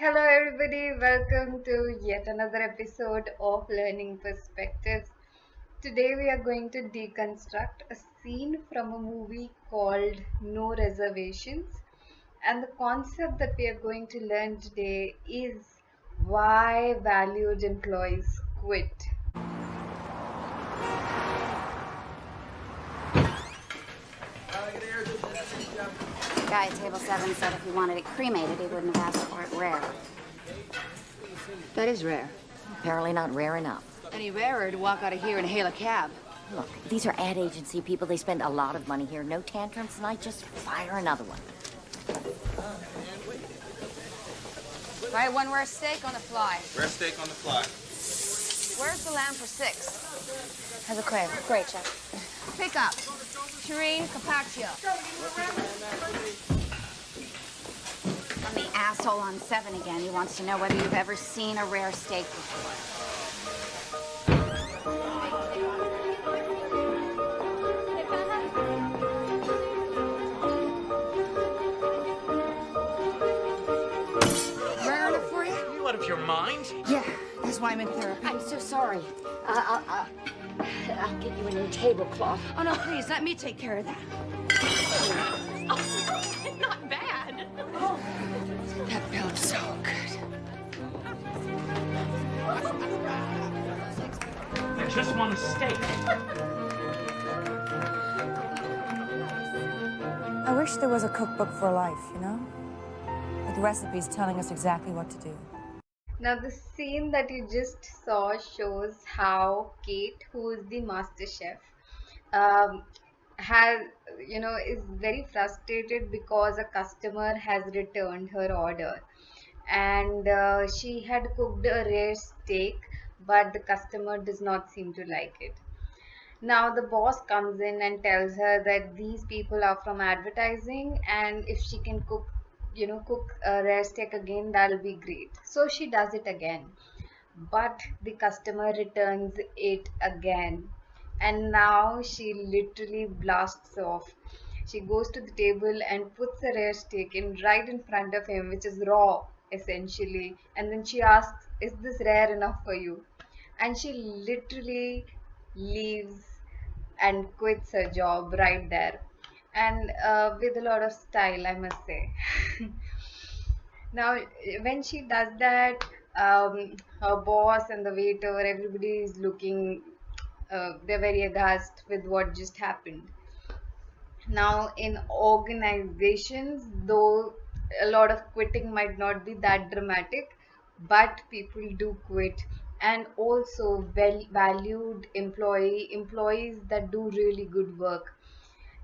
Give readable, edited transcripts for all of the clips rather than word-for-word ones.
Hello, everybody. Welcome to yet another episode of Learning Perspectives. Today, we are going to deconstruct a scene from a movie called No Reservations. And the concept that we are going to learn today is why valued employees quit. Guy at table 7 said if he wanted it cremated, he wouldn't have asked for it rare. That is rare. Apparently not rare enough. Any rarer to walk out of here and hail a cab. Look, these are ad agency people. They spend a lot of money here. No tantrums tonight. Just fire another one. Try one rare steak on the fly. Rare steak on the fly. Where's the lamb for 6? Have a crave. Great, chef. Pick up. Shireen Capaccio. And the asshole on 7 again. He wants to know whether you've ever seen a rare steak before. Rare enough for you? You out of your mind? Yeah, that's why I'm in therapy. I'm so sorry. I'll get you a new tablecloth. Oh, no, please, let me take care of that. Not bad. That felt so good. I just want a steak. I wish there was a cookbook for life, you know? With recipes telling us exactly what to do. Now, the scene that you just saw shows how Kate, who is the master chef, has is very frustrated because a customer has returned her order, and she had cooked a rare steak, but the customer does not seem to like it. Now the boss comes in and tells her that these people are from advertising, and if she can cook a rare steak again, that'll be great. So she does it again, but the customer returns it again, and now she literally blasts off. She goes to the table and puts a rare steak in right in front of him, which is raw essentially, and then she asks, "Is this rare enough for you?" And she literally leaves and quits her job right there, and with a lot of style, I must say. Now, when she does that, her boss and the waiter, everybody is looking, they're very aghast with what just happened. Now, in organizations, though a lot of quitting might not be that dramatic, but people do quit. And also, valued employees that do really good work.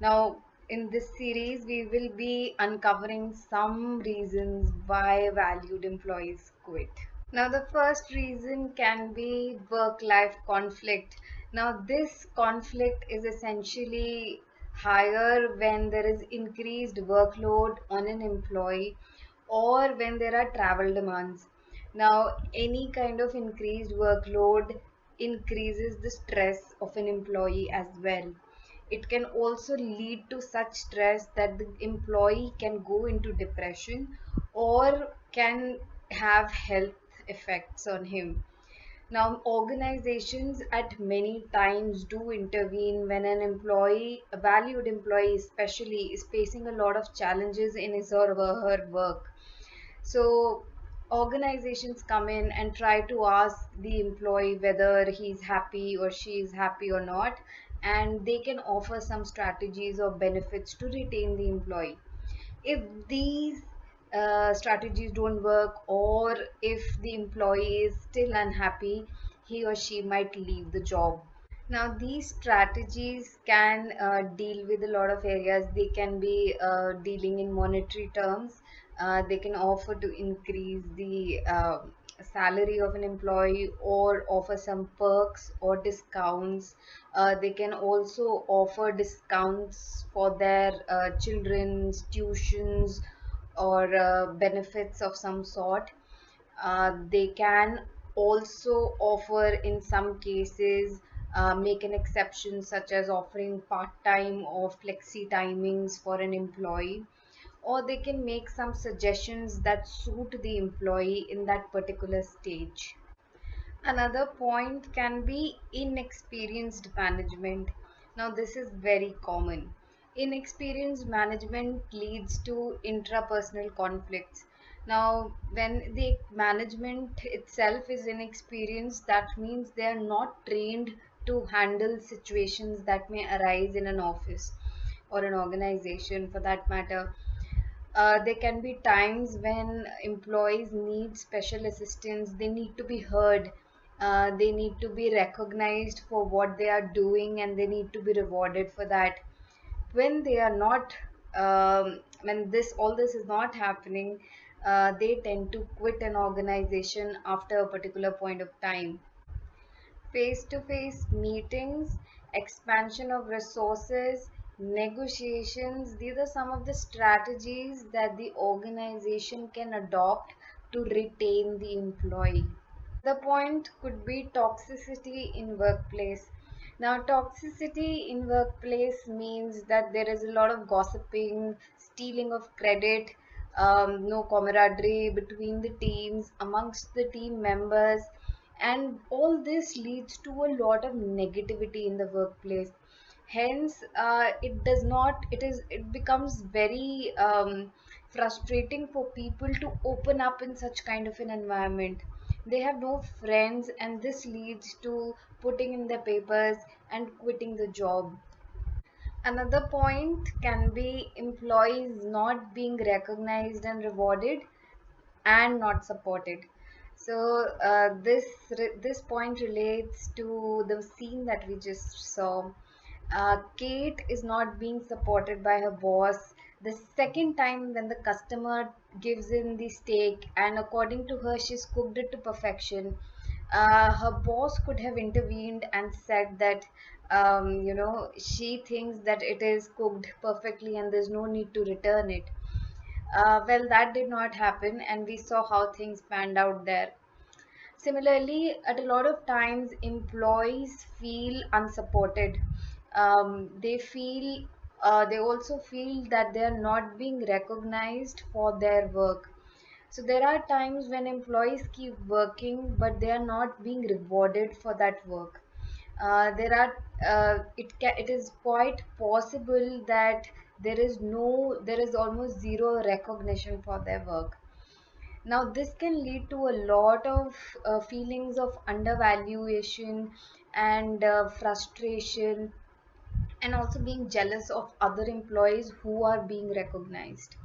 Now, in this series, we will be uncovering some reasons why valued employees quit. Now, the first reason can be work life conflict. Now, this conflict is essentially higher when there is increased workload on an employee or when there are travel demands. Now, any kind of increased workload increases the stress of an employee as well. It can also lead to such stress that the employee can go into depression or can have health effects on him. Now, organizations at many times do intervene when an employee, a valued employee especially, is facing a lot of challenges in his or her work. So, organizations come in and try to ask the employee whether he's happy or she is happy or not, and they can offer some strategies or benefits to retain the employee. If these strategies don't work, or if the employee is still unhappy, he or she might leave the job. Now, these strategies can deal with a lot of areas. They can be dealing in monetary terms. They can offer to increase the salary of an employee or offer some perks or discounts. They can also offer discounts for their children's tuitions or benefits of some sort. They can also offer, in some cases, make an exception, such as offering part time or flexi timings for an employee, or they can make some suggestions that suit the employee in that particular stage. Another point can be inexperienced management. Now, this is very common. Inexperienced management leads to intrapersonal conflicts. Now, when the management itself is inexperienced, that means they are not trained to handle situations that may arise in an office or an organization for that matter. There can be times when employees need special assistance, they need to be heard, they need to be recognized for what they are doing, and they need to be rewarded for that. When they are not, when this all this is not happening, they tend to quit an organization after a particular point of time. Face to face meetings, expansion of resources, negotiations. These are some of the strategies that the organization can adopt to retain the employee. The point could be toxicity in workplace. Now, toxicity in workplace means that there is a lot of gossiping, stealing of credit, no camaraderie between the teams, amongst the team members, and all this leads to a lot of negativity in the workplace. Hence, it becomes very frustrating for people to open up in such kind of an environment. They have no friends, and this leads to putting in their papers and quitting the job. Another point can be employees not being recognized and rewarded and not supported. So this point relates to the scene that we just saw. Kate is not being supported by her boss. The second time when the customer gives in the steak, and according to her, she's cooked it to perfection. Her boss could have intervened and said that, she thinks that it is cooked perfectly and there's no need to return it. Well, that did not happen, and we saw how things panned out there. Similarly, at a lot of times, employees feel unsupported. They also feel that they are not being recognized for their work. So there are times when employees keep working, but they are not being rewarded for that work. It is quite possible that there is almost zero recognition for their work. Now, this can lead to a lot of feelings of undervaluation and frustration, and also being jealous of other employees who are being recognized.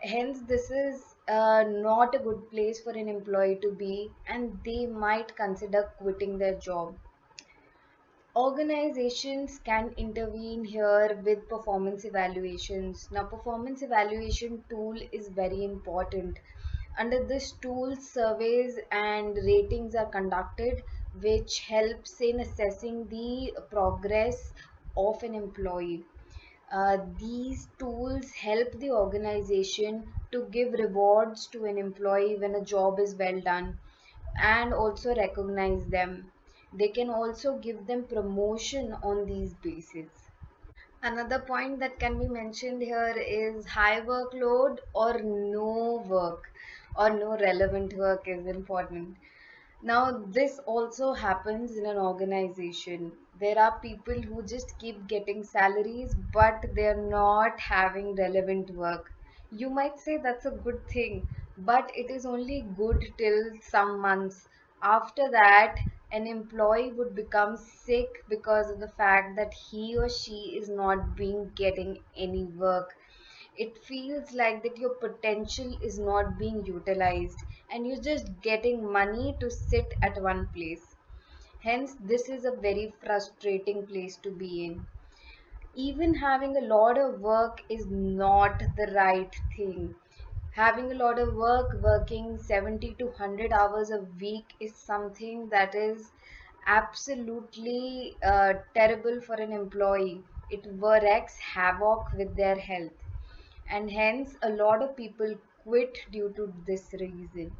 Hence, this is not a good place for an employee to be, and they might consider quitting their job. Organizations can intervene here with performance evaluations. Now, performance evaluation tool is very important. Under this tool, surveys and ratings are conducted, which helps in assessing the progress of an employee. These tools help the organization to give rewards to an employee when a job is well done, and also recognize them. They can also give them promotion on these bases. Another point that can be mentioned here is high workload or no work, or no relevant work is important. Now, this also happens in an organization. There are people who just keep getting salaries, but they're not having relevant work. You might say that's a good thing, but it is only good till some months. After that, an employee would become sick because of the fact that he or she is not being getting any work. It feels like that your potential is not being utilized, and you're just getting money to sit at one place. Hence, this is a very frustrating place to be in. Even having a lot of work is not the right thing. Having a lot of work, working 70 to 100 hours a week, is something that is absolutely terrible for an employee. It wreaks havoc with their health, and hence a lot of people quit due to this reason.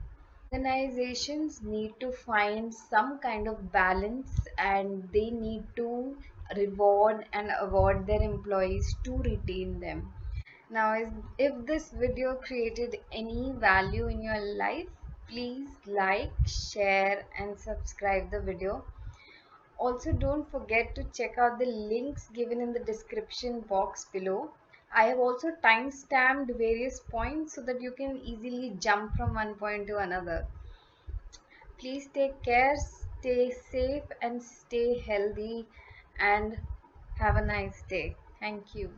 Organizations need to find some kind of balance, and they need to reward and award their employees to retain them. Now, if this video created any value in your life, please like, share, and subscribe the video. Also, don't forget to check out the links given in the description box below. I have also time-stamped various points so that you can easily jump from one point to another. Please take care, stay safe, and stay healthy, and have a nice day. Thank you.